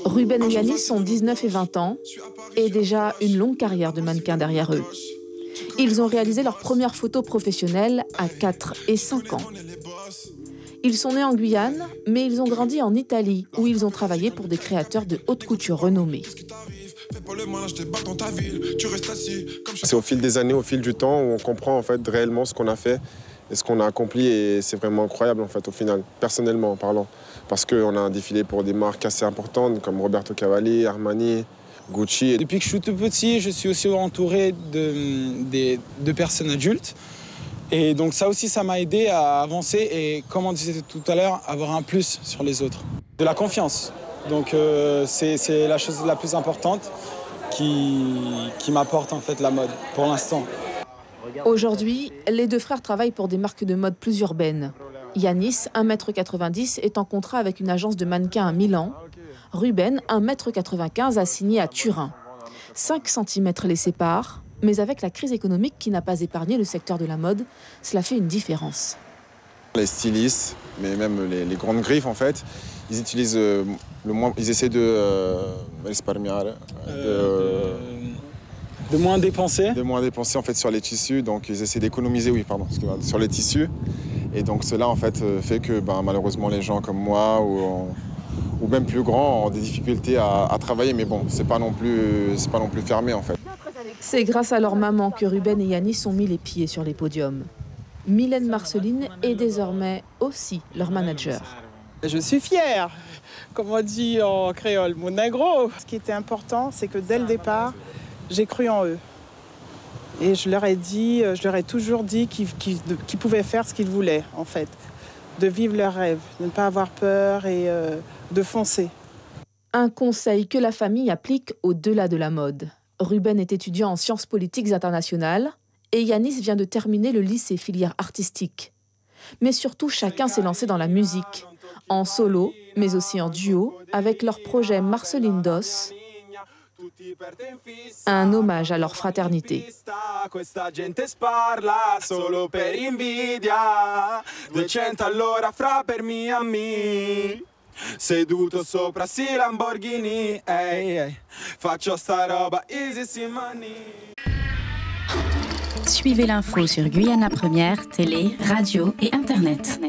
Ruben et Yanis ont 19 et 20 ans et déjà une longue carrière de mannequin derrière eux. Ils ont réalisé leur première photo professionnelle à 4 et 5 ans. Ils sont nés en Guyane, mais ils ont grandi en Italie, où ils ont travaillé pour des créateurs de haute couture renommés. C'est au fil des années, au fil du temps, où on comprend en fait réellement ce qu'on a fait et ce qu'on a accompli, et c'est vraiment incroyable en fait au final, personnellement en parlant, parce qu'on a défilé pour des marques assez importantes comme Roberto Cavalli, Armani, Gucci. Depuis que je suis tout petit, je suis aussi entouré de personnes adultes. Et donc ça aussi, ça m'a aidé à avancer et, comme on disait tout à l'heure, avoir un plus sur les autres. De la confiance. Donc c'est la chose la plus importante qui m'apporte en fait la mode, pour l'instant. Aujourd'hui, les deux frères travaillent pour des marques de mode plus urbaines. Yanis, 1,90 m, est en contrat avec une agence de mannequins à Milan. Ruben, 1,95 m, a signé à Turin. 5 cm les séparent, mais avec la crise économique qui n'a pas épargné le secteur de la mode, cela fait une différence. Les stylistes, mais même les grandes griffes en fait, ils utilisent ils essaient de moins dépenser. De moins dépenser en fait sur les tissus, donc ils essaient d'économiser, sur les tissus. Et donc cela en fait fait que malheureusement les gens comme moi ou même plus grands ont des difficultés à travailler, mais bon, c'est pas non plus fermé en fait. C'est grâce à leur maman que Ruben et Yanis ont mis les pieds sur les podiums. Mylène Marceline est désormais aussi leur manager. Je suis fière, comme on dit en créole, mon négro. Ce qui était important, c'est que dès le départ, j'ai cru en eux. Et je leur ai toujours dit qu'ils pouvaient faire ce qu'ils voulaient, en fait. De vivre leurs rêves, de ne pas avoir peur et de foncer. Un conseil que la famille applique au-delà de la mode. Ruben est étudiant en sciences politiques internationales et Yanis vient de terminer le lycée filière artistique. Mais surtout, chacun s'est lancé dans la musique, en solo, mais aussi en duo, avec leur projet Marceline Dos, un hommage à leur fraternité. Seduto sopra sti Lamborghini, faccio sta roba easy si mani. Suivez l'info sur Guyana Première, télé, radio et internet.